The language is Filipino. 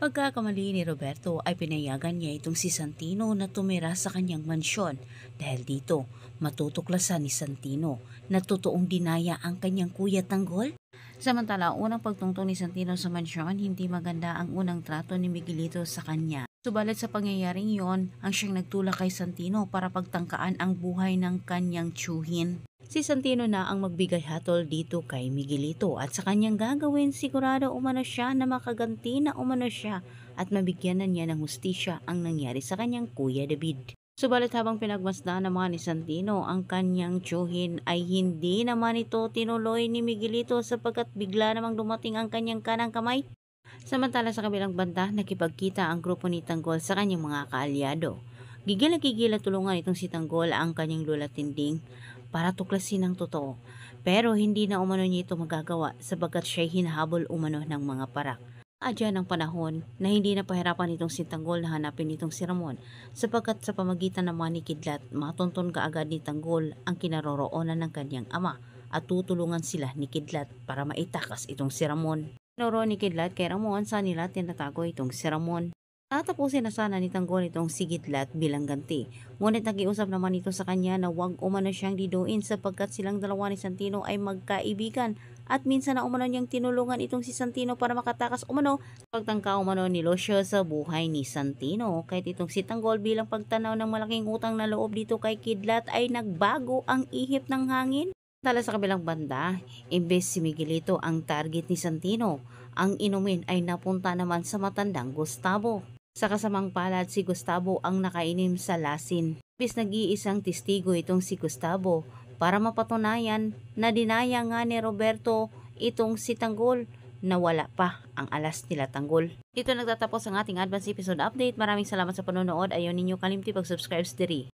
Pagkakamali ni Roberto ay pinayagan niya itong si Santino na tumira sa kanyang mansyon dahil dito matutuklasan ni Santino na totoong dinaya ang kanyang kuya Tanggol. Samantala, unang pagtungtong ni Santino sa mansyon, hindi maganda ang unang trato ni Miguelito sa kanya. Subalit sa pangyayaring iyon, ang siyang nagtulak kay Santino para pagtangkaan ang buhay ng kanyang tiyuhin. Si Santino na ang magbigay hatol dito kay Miguelito at sa kanyang gagawin sigurado umano siya na makaganti na umano siya at mabigyan na niya ng hustisya ang nangyari sa kanyang kuya David. Subalit habang pinagmasdan naman ni Santino ang kanyang tiyuhin ay hindi naman ito tinuloy ni Miguelito sapagkat bigla namang dumating ang kanyang kanang kamay. Samantala sa kabilang banda, nakipagkita ang grupo ni Tanggol sa kanyang mga kaalyado. Gigil na gigil at tulungan itong si Tanggol ang kanyang lola Tinding para tuklasin ang totoo. Pero hindi na umano niya ito magagawa sapagkat siya'y hinahabol umano ng mga parak. Adya ng panahon na hindi na pahirapan itong si Tanggol na hanapin itong si Ramon sapagkat sa pamagitan naman ni Kidlat matunton kaagad ni Tanggol ang kinaroroonan ng kanyang ama at tutulungan sila ni Kidlat para maitakas itong si Ramon. Tinuro ni Kidlat kay Ramon saan nila tinatago itong si Ramon. Tatapusin na sana ni Tanggol itong si Kidlat bilang ganti. Ngunit nakiusap naman ito sa kanya na huwag umano siyang diduin sapagkat silang dalawa ni Santino ay magkaibigan at minsan na umano niyang tinulungan itong si Santino para makatakas umano sa pagtangka umano ni Lucio sa buhay ni Santino. Kahit itong si Tanggol bilang pagtanaw ng malaking utang na loob dito kay Kidlat ay nagbago ang ihip ng hangin. Tala sa kabilang banda, imbes si Miguelito ang target ni Santino, ang inumin ay napunta naman sa matandang Gustavo. Sa kasamang palad si Gustavo ang nakainim sa lasin. Imbes nag-iisang testigo itong si Gustavo para mapatunayan na dinaya nga ni Roberto itong si Tanggol na wala pa ang alas nila Tanggol. Dito nagtatapos ang ating advance episode update. Maraming salamat sa panonood. Ayaw ninyo kalimti pag-subscribe sa diri.